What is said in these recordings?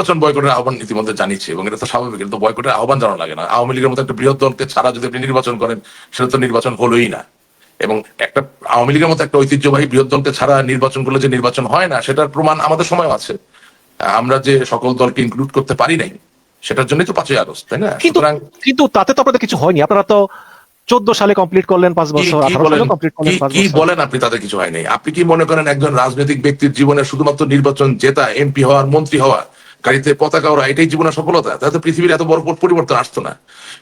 নির্বাচন বয়কটের আহ্বান ইতিমধ্যে জানিয়েছে, এবং এটা তো স্বাভাবিক, এটা তো বয়কটের আহ্বান জানানো লাগে না। আওয়ামী লীগের মতো একটা বৃহৎ দলকে ছাড়া যদি আপনি নির্বাচন করেন, সেটা তো নির্বাচন হলোই না। এবং একটা আওয়ামী লীগের মতো একটা ঐতিহ্যবাহী বৃহৎ দলকে ছাড়া নির্বাচন করলে যে নির্বাচন হয় না, সেটার প্রমাণ আমাদের সময় আছে। আমরা যে সকল দলকে ইনক্লুড করতে পারি নাই, সেটার জন্যই তো 5ই আগস্ট, তাই না? কিন্তু সুতরাং কিন্তু তাতে তো আপনাদের কিছু হয়নি। আপনারা তো 14 সালে কমপ্লিট করলেন 5 কি বছর, কি 18 বলেন, সালে কমপ্লিট করলেন 5 কি বছর। বলেন আপনি? তাদের কিছু হয় নাই? আপনি কি মনে করেন একজন রাজনৈতিক ব্যক্তির জীবনে শুধুমাত্র নির্বাচন জেতা, এমপি হওয়ার, মন্ত্রী হওয়া, গাড়িতে পতাকা ওরা, এটাই জীবনের সফলতা? তাতে পৃথিবীর এত বড় পরিবর্তন আসতো না।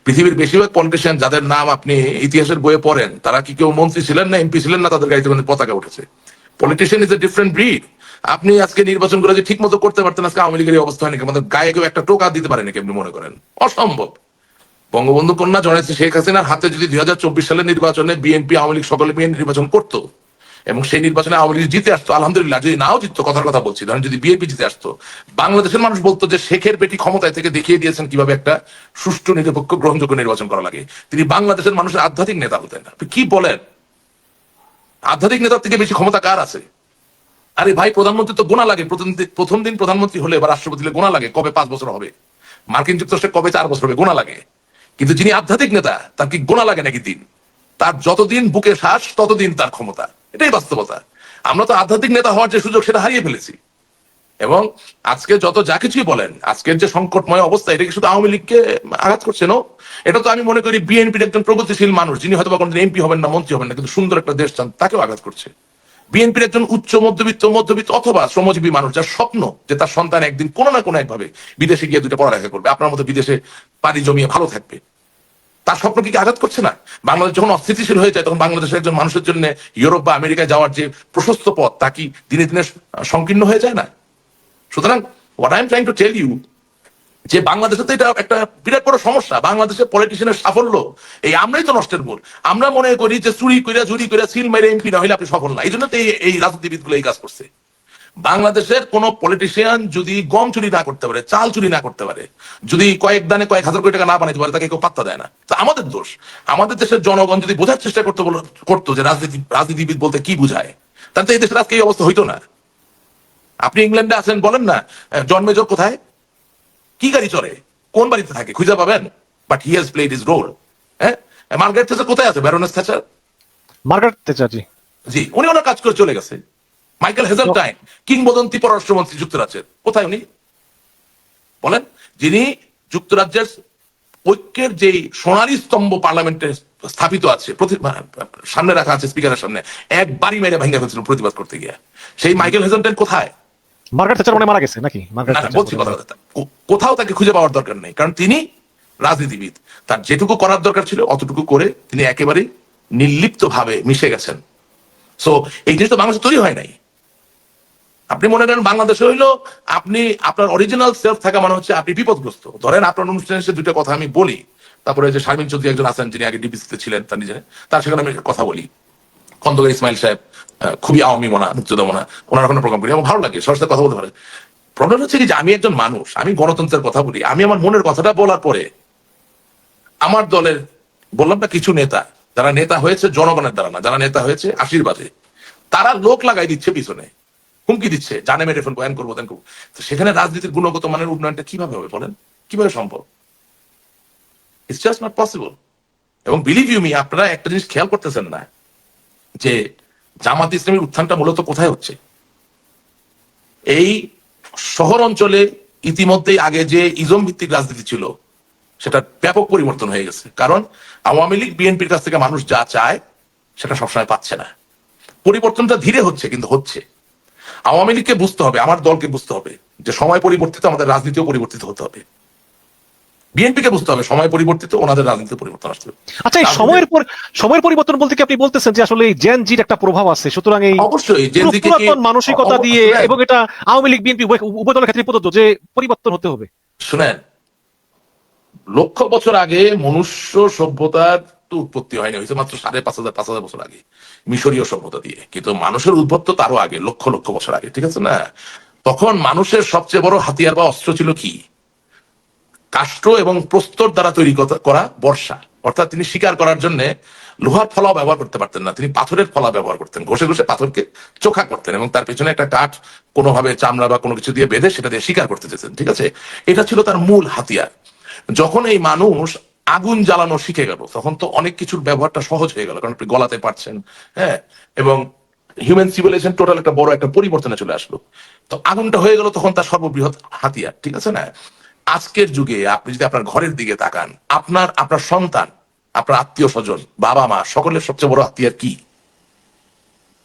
পৃথিবীর বেশিরভাগ পলিটিশিয়ান যাদের নাম আপনি ইতিহাসের বইয়ে পড়েন, তারা কি কেউ মন্ত্রী ছিলেন না, এমপি ছিলেন না, তাদের গাড়িতে পতাকা উঠেছে। Politician is a different breed. আপনি আজকে নির্বাচন করে যে ঠিক মতো করতে পারতেন, আজকে আওয়ামী লীগের অবস্থা হয় নাকি? আমাদের গায়ে কেউ একটা টোকা দিতে পারে নাকি? আপনি মনে করেন অসম্ভব? বঙ্গবন্ধু কন্যা জননেত্রী শেখ হাসিনার হাতে যদি 2024 সালের নির্বাচনে বিএনপি, আওয়ামী লীগ সকলে মিলে নির্বাচন করতো, এবং সেই নির্বাচনে আওয়ামী লীগ জিতে আসতো, আলহামদুলিল্লাহ। যদি নাও জিততো, কথার কথা বলছি, ধরেন যদি বিএনপি জিতে আসতো, বাংলাদেশের মানুষ বলতো যে শেখের বেটি ক্ষমতায় থেকে দেখিয়ে দিয়েছেন কিভাবে একটা সুষ্ঠু, নিরপেক্ষ, গ্রহণযোগ্য নির্বাচন করা লাগে। তিনি বাংলাদেশের মানুষের আধ্যাত্মিক নেতা হতেন। আপনি কি বলেন? আধ্যাত্মিক নেতার থেকে বেশি ক্ষমতা কার আছে? আরে ভাই, প্রধানমন্ত্রী তো গোনা লাগে। প্রথম দিন প্রধানমন্ত্রী হলে বা রাষ্ট্রপতি হলে গোনা লাগে কবে 5 বছর হবে, মার্কিন যুক্তরাষ্ট্রে কবে 4 বছর হবে, গোনা লাগে। কিন্তু যিনি আধ্যাত্মিক নেতা, তার কি গোনা লাগে নাকি দিন? তার যতদিন বুকে শ্বাস, ততদিন তার ক্ষমতা। এটাই বাস্তবতা। আমরা তো আধ্যাত্মিক নেতা হওয়ার যে সুযোগ, সেটা হারিয়ে ফেলেছি। এবং আজকে যত যা কিছুই বলেন, আজকের যে সংকটময় অবস্থা, এটা কি শুধু আওয়ামী লীগকে আঘাত করছে? না, এটা তো আমি মনে করি বিএনপির একজন প্রগতিশীল মানুষ, যিনি হয়তো বা কোনদিন এমপি হবেন না, মন্ত্রী হবেন না, কিন্তু সুন্দর একটা দেশ চান, তাকেও আঘাত করছে। বিএনপির একজন উচ্চ মধ্যবিত্ত অথবা শ্রমজীবী মানুষ, যার স্বপ্ন যে তার সন্তান একদিন কোনো না কোনো একভাবে বিদেশে গিয়ে দুটো পড়ালেখা করবে, আপনার মতো বিদেশে পাড়ি জমিয়ে ভালো থাকবে, তার স্বপ্ন কি আঘাত করছে না? বাংলাদেশ যখন অস্থিতিশীল হয়ে যায়, তখন বাংলাদেশের একজন মানুষের জন্য ইউরোপ বা আমেরিকায় যাওয়ার যে প্রশস্ত পথ, তা কি দিনে দিনে সংকীর্ণ হয়ে যায় না? সুতরাং what I am trying to tell you, যে বাংলাদেশে তো এটা একটা বিরাট বড় সমস্যা। বাংলাদেশের পলিটিশিয়ানের সাফল্য এই আমরাই তো নষ্টের মূল। আমরা মনে করি যে চুরি করে সিল মেরে এমপি না হলে আপনি সফল না। এই জন্য তো এই রাজনীতিবিদ গুলো এই কাজ করছে। বাংলাদেশের কোন পলিটিশিয়ান যদি গম চুরি না করতে পারে, চাল চুরি না করতে পারে, যদি কয়েক দানে কয়েক হাজার কোটি টাকা না বানাইতে পারে, তাকে কেউ পাত্তা দেয় না। তো আমাদের দোষ। আমাদের দেশের জনগণ যদি বোঝার চেষ্টা করতো যে রাজনীতিবিদ বলতে কি বুঝায়, তাহলে তো এই দেশের আজকে এই অবস্থা হইতো না। আপনি ইংল্যান্ডে আছেন, বলেন না জন মেজর কোথায়, কি গাড়ি চড়ে, কোন বাড়িতে থাকে, খুঁজে পাবেন। But he has played his role. হ্যাঁ, মার্গারেট থ্যাচার কোথায় আছে? ব্যারোনেস থ্যাচার, মার্গারেট থ্যাচার, জি জি, উনি ওনার কাজ করে চলে গেছে। মাইকেল হেজেলটাইন, কিংবদন্তি পররাষ্ট্রমন্ত্রী যুক্তরাজ্যের, কোথায় উনি? বলেন। যিনি যুক্তরাজ্যের ঐক্যের যে সোনালী স্তম্ভ পার্লামেন্টে স্থাপিত আছে, সামনে রাখা আছে স্পিকারের সামনে, একবারই মেরে ভেঙে ফেলছিল প্রতিবাদ করতে গিয়ে। সেই মাইকেল হেজেলটাইন কোথায়? মার্গারেট থ্যাচার মানে মারা গেছে নাকি? মার্গারেট না, থ্যাচার বলছি কথা, কোথাও তাকে খুঁজে পাওয়ার দরকার নেই, কারণ তিনি রাজনীতিবিদ। তার যেটুকু করার দরকার ছিল অতটুকু করে তিনি একেবারে নির্লিপ্ত ভাবে মিশে গেছেন। সো এই জিনিস তো বাংলাদেশে তৈরি হয় নাই। আপনি মনে করেন বাংলাদেশে হইলো আপনি আপনার অরিজিনাল সেলফ থাকা মানে হচ্ছে আপনি বিপদগ্রস্ত। ধরেন আপনার অনুষ্ঠানে এসে দুটো কথা আমি বলি, তারপরে যে শারমিন চৌধুরী একজন আছেন, যিনি আগে ডিবিসিতে ছিলেন, তার নিজে, তার সেখানে আমি কথা বলি। খন্দকার ইসমাইল সাহেব খুবই আওয়ামী মনা, মুক্তিযোদ্ধা মনা, ওনার কোনো প্রোগ্রাম করি, আমার ভালো লাগে, সবার সাথে কথা বলতে পারে। প্রবলেম হচ্ছে কি, যে আমি একজন মানুষ, আমি গণতন্ত্রের কথা বলি, আমি আমার মনের কথাটা বলার পরে আমার দলের, বললাম না, কিছু নেতা, যারা নেতা হয়েছে জনগণের দ্বারা না, যারা নেতা হয়েছে আশীর্বাদে, তারা লোক লাগাই দিচ্ছে পিছনে, হুমকি দিচ্ছে, জানে মেরে ফেলবো, এন করবো, তেন করবো। তো সেখানে রাজনীতির গুণগত মানের উন্নয়নটা কিভাবে হবে বলেন? কিভাবে সম্ভব? It's just not possible. এবং বিলিভ ইউ মি, আপনারা একটা জিনিস খেয়াল করতেছেন না, যে জামাত ইসলামীর উত্থানটা মূলত কোথায় হচ্ছে? এই শহর অঞ্চলে ইতিমধ্যেই আগে যে ইজম ভিত্তিক রাজনীতি ছিল, সেটা ব্যাপক পরিবর্তন হয়ে গেছে। কারণ আওয়ামী লীগ বিএনপির কাছ থেকে মানুষ যা চায় সেটা সবসময় পাচ্ছে না। পরিবর্তনটা ধীরে হচ্ছে, কিন্তু হচ্ছে। আওয়ামী লীগকে বুঝতে হবে, আমার দলকে বুঝতে হবে যে সময় পরিবর্তিত, আমাদের রাজনীতিও পরিবর্তিত হতে হবে। বিএনপিকে বুঝতে হবে সময় পরিবর্তিত, ওনাদের রাজনীতি পরিবর্তন আসতে হবে। আচ্ছা, এই সময়ের পরিবর্তন বলতে কি আপনি বলতেছেন যে আসলে এই জেন জির একটা প্রভাব আছে, সুতরাং এই অবশ্যই পুরাতন মানসিকতা দিয়ে, এবং এটা আওয়ামী লীগ বিএনপি উভয় দলের ক্ষেত্রে প্রযোজ্য, যে পরিবর্তন হতে হবে? শুনেন, লক্ষ বছর আগে মনুষ্য সভ্যতার তো উৎপত্তি হয়নি, হয়েছে মাত্র 5,500 বছর আগে মিশরীয় সভ্যতা দিয়ে। কিন্তু মানুষের উদ্ভব তো তারও আগে, লক্ষ লক্ষ বছর আগে, ঠিক আছে না? তখন মানুষের সবচেয়ে বড় হাতিয়ার বা অস্ত্র ছিল কি? কাষ্ঠ এবং প্রস্তর দ্বারা তৈরি করা বর্ষা। অর্থাৎ তিনি শিকার করার জন্য লোহার ফলাও ব্যবহার করতে পারতেন না, তিনি পাথরের ফলা ব্যবহার করতেন, ঘষে ঘষে পাথরকে চোখা করতেন এবং তার পেছনে একটা কাঠ কোনোভাবে চামড়া বা কোনো কিছু দিয়ে বেঁধে সেটা দিয়ে শিকার করতে যেতেন। ঠিক আছে, এটা ছিল তার মূল হাতিয়ার। যখন এই মানুষ আগুন জ্বালানো শিখে গেল তখন তো অনেক কিছুর ব্যবহারটা সহজ হয়ে গেল, কারণ আপনি গলাতে পারছেন, হ্যাঁ, এবং হিউম্যান সিভিলাইজেশন টোটাল একটা বড় একটা পরিবর্তনে চলে আসলো। তো আগুনটা হয়ে গেল তখন তার সর্ববৃহৎ হাতিয়ার। ঠিক আছে না? আজকের যুগে আপনি যদি আপনার ঘরের দিকে তাকান, আপনার সন্তান, আপনার আত্মীয় স্বজন, বাবা মা, সকলের সবচেয়ে বড় হাতিয়ার কি?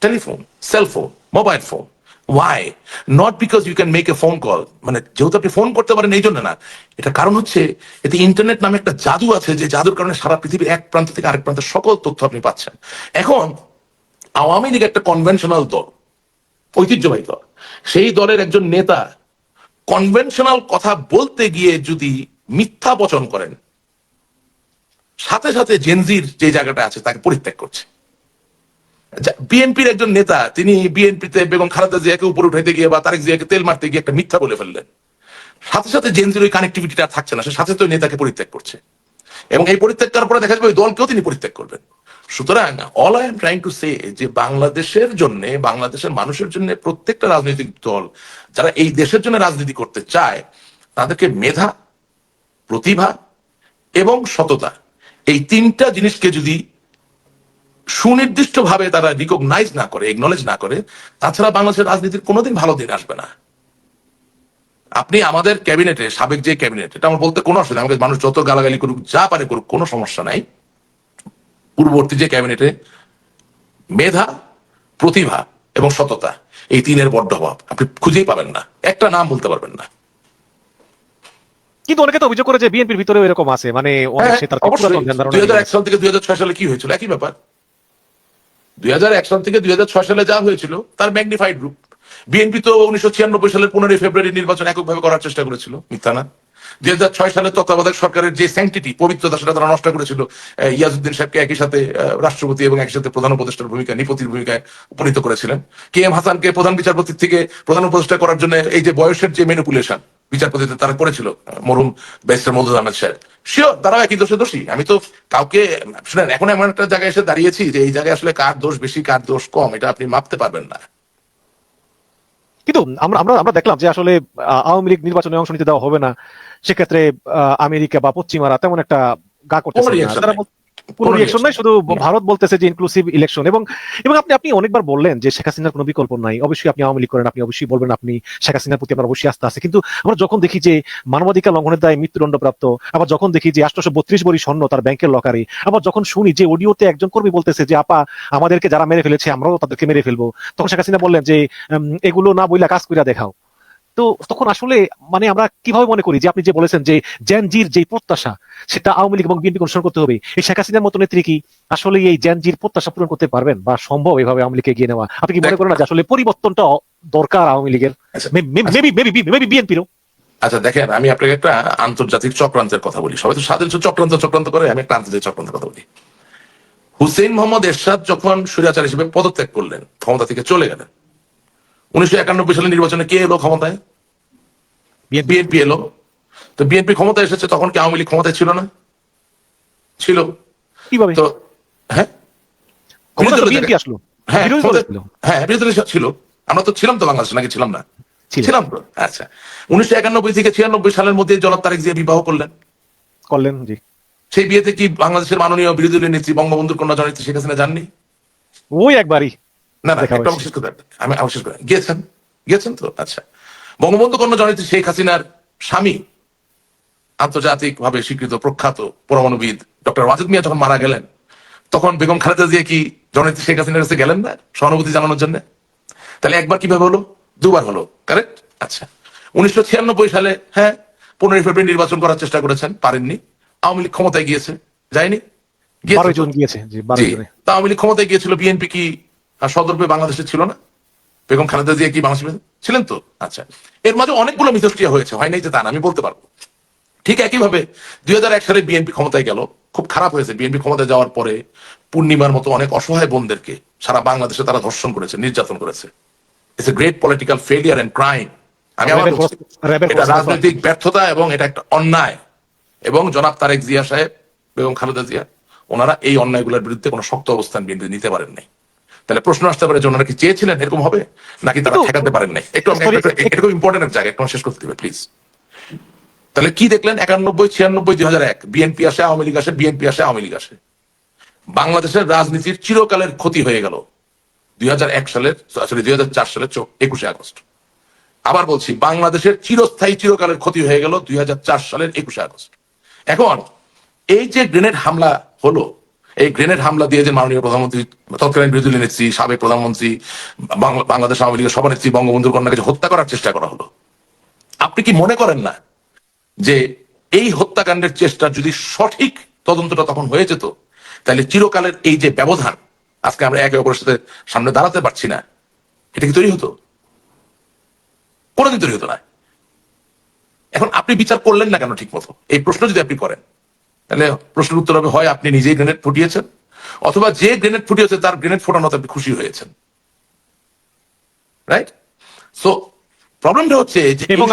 Telephone, cellphone, mobile phone. Why? Not because you can make a phone call, মানে যেহেতু আপনি ফোন করতে পারেন এই জন্য না, এটা কারণ হচ্ছে এতে ইন্টারনেট নামে একটা জাদু আছে, যে জাদুর কারণে সারা পৃথিবীর এক প্রান্ত থেকে আরেক প্রান্তের সকল তথ্য আপনি পাচ্ছেন। এখন আওয়ামী লীগ একটা কনভেনশনাল দল, ঐতিহ্যবাহী দল, সেই দলের একজন নেতা কনভেনশনাল কথা বলতে গিয়ে যদি মিথ্যা বচন করেন, সাথে সাথে জেনজির যে জায়গাটা আছে তাকে পরিত্যাগ করছে। বিএনপির একজন নেতা তিনি বিএনপিতে বেগম খালেদা জিয়াকে উপরে উঠাইতে গিয়ে বা তারেক জিয়াকে তেল মারতে গিয়ে একটা মিথ্যা বলে ফেললেন, সাথে সাথে জেনজির ওই কানেক্টিভিটিটা থাকছে না, সে সাথে সাথে ওই নেতাকে পরিত্যাগ করছে এবং এই পরিত্যাগ করার পরে দেখা যাবে ওই দলকেও তিনি পরিত্যাগ করবেন। সুতরাং all I am trying to say যে বাংলাদেশের জন্য, বাংলাদেশের মানুষের জন্য প্রত্যেকটা রাজনৈতিক দল যারা এই দেশের জন্য রাজনীতি করতে চায় তাদেরকে মেধা, প্রতিভা এবং সততা, এই তিনটা জিনিসকে যদি সুনির্দিষ্টভাবে তারা রিকগনাইজ না করে, একনলেজ না করে, তাছাড়া বাংলাদেশের রাজনীতির কোনোদিন ভালো দিন আসবে না। আপনি আমাদের ক্যাবিনেটে, সাবেক যে ক্যাবিনেট, এটা আমার বলতে কোনো অসুবিধা, আমাকে মানুষ যত গালাগালি করুক যা পারে করুক কোনো সমস্যা নাই, পূর্ববর্তী যে ক্যাবিনেটে মেধা, প্রতিভা এবং সততা, এই তিনের বড্ড অভাব, আপনি খুঁজেই পাবেন না, একটা নাম বলতে পারবেন না। কিন্তু অনেকে তো অভিযোগ করে যে বিএনপির ভিতরেও এরকম আছে, মানে অনেক সে তার অবশ্যই পুরাতন ধ্যান ধারণা 2001 সাল থেকে 2006 সালে কি হয়েছিল একই ব্যাপার। 2001 সাল থেকে 2006 সালে যা হয়েছিল তার ম্যাগনিফাইড রূপ। বিএনপি তো 1996 সালের 15 ফেব্রুয়ারি নির্বাচন এককভাবে করার চেষ্টা করেছিল, মিথ্যা না? 2006 সালে তত্ত্বাবধায়ক সরকারের যে স্যাংটিটি, পবিত্রতা, সেটা তারা নষ্ট করেছিল। ইয়াজউদ্দিন সাহেবকে একই সাথে রাষ্ট্রপতি এবং একই সাথে প্রধান উপদেষ্টার ভূমিকা, নিপতির ভূমিকায় উপনীত করেছিলেন। কে এম হাসানকে প্রধান বিচারপতি থেকে প্রধান উপদেষ্টা করার জন্য এই যে বয়সের যে ম্যানিপুলেশন বিচারপতিতে তারা করেছিল, মরহুম ব্যারিস্টার মওদুদ আহমেদ সাহেব, শিওর তারাও একই দোষে দোষী। আমি তো কাউকে, শুনেন, এখন এমন একটা জায়গায় এসে দাঁড়িয়েছি যে এই জায়গায় আসলে কার দোষ বেশি কার দোষ কম এটা আপনি মাপতে পারবেন না। কিন্তু আমরা আমরা আমরা দেখলাম যে আসলে আওয়ামী লীগ নির্বাচনে অংশ নিতে দেওয়া হবে না, সেক্ষেত্রে আমেরিকা বা পশ্চিমারা তেমন একটা গা করতেছে কোনো না, রিয়াকশন তারা নাই, কোনো কোনো রিয়েকশন রিয়াকশন নাই, শুধু ভারত বলতেছে যে ইনক্লুসিভ ইলেকশন। এবং এবং আপনি অনেকবার বললেন যে শেখ হাসিনার কোনো বিকল্প নাই। অবশ্যই আপনি আওয়ামী লীগ করেন, আপনি অবশ্যই বলবেন আপনি শেখ হাসিনার প্রতি আপনার অবশ্যই আস্থা আছে। কিন্তু আমরা যখন দেখি যে মানবাধিকার লঙ্ঘনের দায়ে মৃত্যুদণ্ড প্রাপ্ত, আবার যখন দেখি যে 832 ভরি স্বর্ণ তার ব্যাংকের লকারে, আবার যখন শুনি যে অডিওতে একজন কর্মী বলতেছে যে আপা আমাদেরকে যারা মেরে ফেলেছে আমরাও তাদেরকে মেরে ফেলবো, তখন শেখ হাসিনা বললেন যে এগুলো না বইলা কাজ কইরা দেখাও। তো তখন আসলে মানে আমরা কিভাবে মনে করি যে আপনি যে বলেছেন যে জেনজির যে প্রত্যাশা সেটা আওয়ামী লীগ এবং বিএনপি অনুসরণ করতে হবে, এই শেখ হাসিনার মতো নেত্রী কি আসলে এই জেনজির প্রত্যাশা পূরণ করতে পারবেন বা সম্ভব এভাবে আওয়ামী লীগকে এগিয়ে নেওয়া? আপনি কি মনে করেন না যে আসলে পরিবর্তনটা দরকার আওয়ামী লীগের, মেবি বিএনপিরও? আচ্ছা দেখেন, আমি আপনাকে একটা আন্তর্জাতিক চক্রান্তের কথা বলি। সবাই তো স্বাধীন চক্রান্ত চক্রান্ত করে, আমি একটা আন্তর্জাতিক চক্রান্তের কথা বলি। হুসেইন মোহাম্মদ এরশাদ যখন স্বৈরাচার হিসেবে পদত্যাগ করলেন, ক্ষমতা থেকে চলে গেলেন, 1991 সালের নির্বাচনে কে এলো ক্ষমতায়? বিএনপি এলো। তো বিএনপি ক্ষমতায় এসেছে, তখন কি আওয়ামী লীগ ক্ষমতায় ছিল না? ছিল। কিভাবে তো হ্যাঁ, ক্ষমতা বিরোধী দলের বিএনপি জায়গায়- আসলো? হ্যাঁ বিরোধী দল ক্ষমতায়- ছিল। হ্যাঁ বিরোধী দলের ছিল। আমরা তো ছিলাম তো বাংলাদেশে, নাকি ছিলাম না? ছিল। ছিলাম তো। আচ্ছা, 1991 থেকে 96 সালের মধ্যে জনাব তারেক জিয়া বিবাহ করলেন। করলেন, জি। সেই বিয়েতে কি বাংলাদেশের মাননীয় বিরোধী দলের নেত্রী বঙ্গবন্ধুর কন্যা জননেত্রী শেখ হাসিনা যাননি? ওই একবারই না না, দেখা একটা হয়েছে। শেষ কথা, আমি শেষ করে গিয়েছেন, গিয়েছেন তো। আচ্ছা, বঙ্গবন্ধু কন্যা জননেত্রী শেখ হাসিনার স্বামী, আন্তর্জাতিক ভাবে স্বীকৃত প্রখ্যাত পরমাণুবিদ ডক্টর ওয়াজেদ মিয়া যখন মারা গেলেন, তখন বেগম খালেদা জিয়া কি জননেত্রী শেখ হাসিনার কাছে গেলেন না সহানুভূতি জানানোর জন্য? তাহলে একবার কিভাবে হলো? দুবার হলো, কারেক্ট? আচ্ছা, 1996 সালে, হ্যাঁ, 15 ফেব্রুয়ারি নির্বাচন করার চেষ্টা করেছেন, পারেননি। আওয়ামী লীগ ক্ষমতায় গিয়েছে, যায়নি? 12 জন গিয়েছে, জি, 12 জনে। তা আওয়ামী লীগ ক্ষমতায় গিয়েছিল, বিএনপি কি সদর্পে বাংলাদেশে ছিল না? বেগম খালেদা জিয়া কি বাংলাদেশে ছিলেন? তো আচ্ছা, এর মাঝে অনেকগুলো মিথস্ক্রিয়া হয়েছে, হয় নাই যে তা না, আমি বলতে পারবো। ঠিক একইভাবে 2001 সালে বিএনপি ক্ষমতায় গেল, খুব খারাপ হয়েছে। বিএনপি ক্ষমতায় যাওয়ার পরে পূর্ণিমার মতো অনেক অসহায় বোনদেরকে সারা বাংলাদেশে তারা ধর্ষণ করেছে, নির্যাতন করেছে। It's a great political failure and crime. আমি আবার বলছি, এটা রাজনৈতিক ব্যর্থতা এবং এটা একটা অন্যায়। এবং জনাব তারেক জিয়া সাহেব, বেগম খালেদা জিয়া, ওনারা এই অন্যায়গুলোর বিরুদ্ধে কোনো শক্ত অবস্থান বিএনপি নিতে পারেন নাই। তাহলে প্রশ্ন আসতে পারে যে ওনারা কি চেয়েছিলেন এরকম হবে, নাকি তারা ঠেকাতে পারেন নাই? একটু ইম্পর্টেন্ট জায়গা একটু শেষ করতে হবে প্লিজ। তাহলে কি দেখলেন? 91, 96, 2001 বিএনপি আসে, আওয়ামী লীগ আসে, বিএনপি আসে, আওয়ামী লীগ আসে। বাংলাদেশের রাজনীতির চিরকালের ক্ষতি হয়ে গেল 2001 সালের, আসলে 2004 সালের 21শে আগস্ট। আবার বলছি, বাংলাদেশের চিরস্থায়ী চিরকালের ক্ষতি হয়ে গেল 2004 সালের 21শে আগস্ট। এখন এই যে গ্রেনেড হামলা হলো, এই গ্রেনেড হামলা দিয়ে যে মাননীয় প্রধানমন্ত্রী, তৎকালীন বিরোধী নেত্রী, সাবেক প্রধানমন্ত্রী, বাংলাদেশ আওয়ামী লীগের সভানেত্রী বঙ্গবন্ধুর কন্যাকে যে হত্যা করার চেষ্টা করা হলো, আপনি কি মনে করেন না যে এই হত্যাকাণ্ডের চেষ্টা যদি সঠিক তদন্তটা তখন হয়ে যেত, তাহলে চিরকালের এই যে ব্যবধান, আজকে আমরা একে অপরের সাথে সামনে দাঁড়াতে পারছি না, এটা কি তৈরি হতো? কোনোদিন তৈরি হতো না। এখন আপনি বিচার করলেন না কেন ঠিক মতো? এই প্রশ্ন যদি আপনি করেন, তাহলে প্রশ্নের উত্তর হবে হয় আপনি নিজেই গ্রেনেড ফুটিয়েছেন, অথবা যে গ্রেনেড ফুটিয়েছে তার গ্রেনেড ফোটানোতে আপনি খুশি হয়েছেন। রাইট? সো প্রবলেমটা হচ্ছে যে, এবং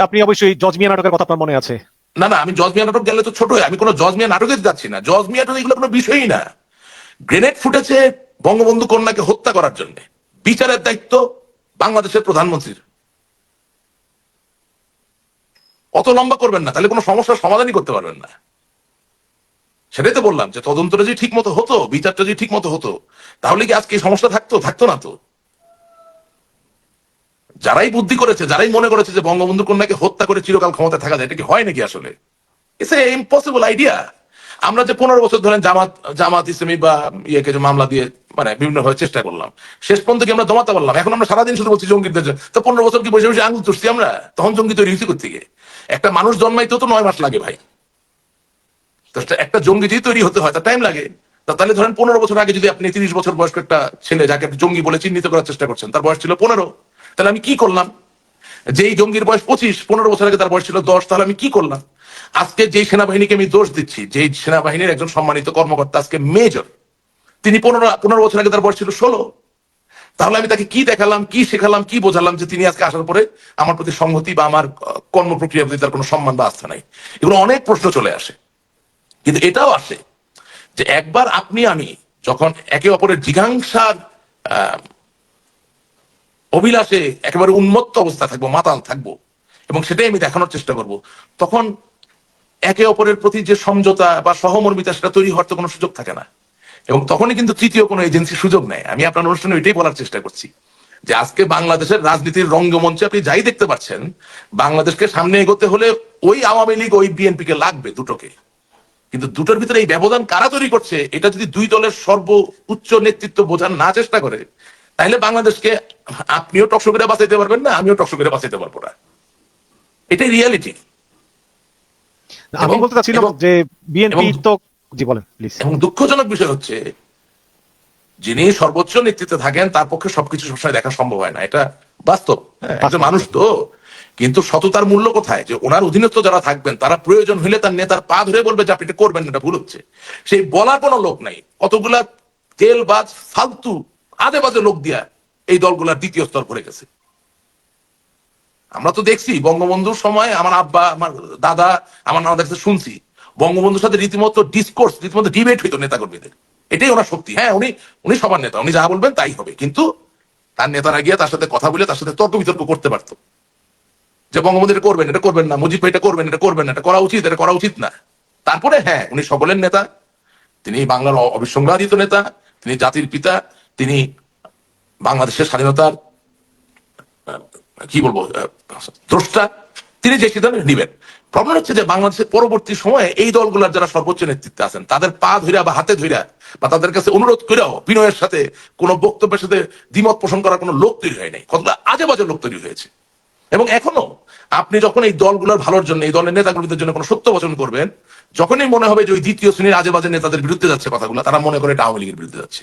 আপনি অবশ্যই জজ মিয়া নাটকের কথা আপনার মনে আছে? না না, আমি জজ মিয়া নাটক গেলে তো ছোট হয়, আমি কোনো জজ মিয়া নাটকে যাচ্ছি না। জজ মিয়া নাটক এগুলো কোনো বিষয়ই না। গ্রেনেড ফুটেছে বঙ্গবন্ধু কন্যাকে হত্যা করার জন্য, বিচারের দায়িত্ব বাংলাদেশের প্রধানমন্ত্রীর। অত লম্বা করবেন না, তাহলে কোনো সমস্যার সমাধানই করতে পারবেন না। সেটাই তো বললাম যে তদন্তটা যদি ঠিক মতো হতো, বিচারটা যদি ঠিক মতো হতো, তাহলে কি আজকে এই সমস্যা থাকতো না তো। যারাই বুদ্ধি করেছে, যারাই মনে করেছে যে বঙ্গবন্ধু কন্যাকে হত্যা করে চিরকাল ক্ষমতায় থাকা যায়, এটা কি হয় নাকি? আসলে ইটস এ ইম্পসিবল আইডিয়া। আমরা যে 15 বছর ধরে জামাত ইসলামী বা ইয়েকে যে মামলা দিয়ে মানে বিভিন্ন ভাবে চেষ্টা করলাম, শেষ পর্যন্ত কি আমরা দমাতে পারলাম? এখন আমরা সারাদিন শুধু বলছি জঙ্গিদের, তো 15 বছর কি বসে বসে আঙুল তুলছি আমরা? তখন জঙ্গি তৈরি হয়েছে কোথেকে? একটা মানুষ জন্মাইতেও তো 9 মাস লাগে ভাই। তো একটা জঙ্গি যদি তৈরি হতে হয় তার টাইম লাগে। তাহলে ধরেন 15 বছর আগে যদি আপনি 30 বছর বয়স্ক একটা ছেলে, যাকে আপনি জঙ্গি বলে চিহ্নিত করার চেষ্টা করছেন, তার বয়স ছিল 15, তাহলে আমি কি করলাম? যেই জঙ্গির বয়স 25, 15 বছর আগে তার বয়স ছিল 10, তাহলে আমি কি করলাম? আজকে যেই সেনাবাহিনীকে আমি দোষ দিচ্ছি, যেই সেনাবাহিনীর একজন সম্মানিত কর্মকর্তা আজকে মেজর, তিনি 15 বছর আগে তার বয়স ছিল 16, তাহলে আমি তাকে কি দেখালাম, কি শেখালাম, কি বোঝালাম যে তিনি আজকে আসার পরে আমার প্রতি সংহতি বা আমার কর্ম প্রক্রিয়ার প্রতি তার কোনো সম্মান বা আস্থা নাই? এগুলো অনেক প্রশ্ন চলে আসে। কিন্তু এটাও আসে যে একবার আপনি আমি যখন একে অপরের জিঘাংসার অভিলাষে একেবারে উন্মত্ত অবস্থা থাকবো, মাতাল থাকবো, এবং সেটাই আমি দেখানোর চেষ্টা করব, তখন একে অপরের প্রতি যে সমঝোতা বা সহমর্মিতা, সেটা তৈরি হওয়ার তো কোনো সুযোগ থাকে না। এবং তখনই কিন্তু তৃতীয় কোনো এজেন্সি সুযোগ নেয়। আমি আপনার অনুষ্ঠানে এটাই বলার চেষ্টা করছি যে আজকে বাংলাদেশের রাজনীতির রঙ্গমঞ্চে আপনি যাই দেখতে পাচ্ছেন, বাংলাদেশকে সামনে এগোতে হলে ওই আওয়ামী লীগ, ওই বিএনপি কে লাগবে, দুটোকে। কিন্তু দুটোর ভিতরে এই ব্যবধান কারা তৈরি করছে, এটা যদি দুই দলের সর্বোচ্চ নেতৃত্ব বোঝার না চেষ্টা করে, তাহলে বাংলাদেশকে আপনিও টকশো করে বাঁচাইতে পারবেন না, আমিও টকশো করে বাঁচাইতে পারবো না। এটাই রিয়ালিটি। আমি বলতে চাচ্ছিলাম যে বিএনপি তো, জি বলেন প্লিজ। এবং দুঃখজনক বিষয় হচ্ছে, যিনি সর্বোচ্চ নেতৃত্বে থাকেন তার পক্ষে সবকিছু সবসময় দেখা সম্ভব হয় না, এটা বাস্তব। একজন মানুষ তো, কিন্তু সততার মূল্য কোথায়? যে ওনার অধীনস্থ যারা থাকবেন তারা প্রয়োজন হলে তার নেতার পা ধরে বলবে যে আপনি এটা করবেন না, এটা ভুল হচ্ছে। সেই বলার কোনো লোক নাই। কতগুলা তেলবাজ, ফালতু, আজে বাজে লোক দিয়া এই দলগুলার দ্বিতীয় স্তর ভরে গেছে। আমরা তো দেখছি বঙ্গবন্ধুর সময়, আমার আব্বা, আমার দাদা, আমার নানাদের কাছে শুনছি বঙ্গবন্ধুর সাথে রীতিমতো ডিসকোর্স, রীতিমতো ডিবেট হইতো নেতাকর্মীদের। এটাই ওনার শক্তি। হ্যাঁ, উনি সবার নেতা, উনি যা বলবেন তাই হবে, কিন্তু তার নেতারা গিয়ে তার সাথে কথা বলে তার সাথে তর্ক বিতর্ক করতে পারতো যে বঙ্গবন্ধু এটা করবেন, এটা করবেন না, মুজিব ভাই এটা করবেন, এটা করবেন না, এটা করা উচিত, এটা করা উচিত না। তারপরে হ্যাঁ, উনি সকলের নেতা, তিনি বাংলার অবিসংবাদিত নেতা, তিনি জাতির পিতা, তিনি বাংলাদেশের স্বাধীনতার কি বলবো দ্রষ্টা, তিনি যে সিদ্ধান্ত নিবেন। প্রবলেম হচ্ছে যে বাংলাদেশের পরবর্তী সময়ে এই দলগুলোর যারা সর্বোচ্চ নেতৃত্বে আছেন, তাদের পা ধইরা বা হাতে ধইরা বা তাদের কাছে অনুরোধ করেও বিনয়ের সাথে কোন বক্তব্যের সাথে দ্বিমত পোষণ করার কোনো লোক তৈরি হয় নাই। কতগুলো আজে বাজে লোক তৈরি হয়েছে। এবং এখনো আপনি যখন এই দলগুলোর ভালোর জন্য, এই দলের নেতাগুলোদের জন্য কোনো সত্য বচন করবেন, যখনই মনে হবে যে ওই দ্বিতীয় শ্রেণীর আজে বাজে নেতাদের বিরুদ্ধে যাচ্ছে কথাগুলো, তারা মনে করে এটা আওয়ামী লীগের বিরুদ্ধে যাচ্ছে।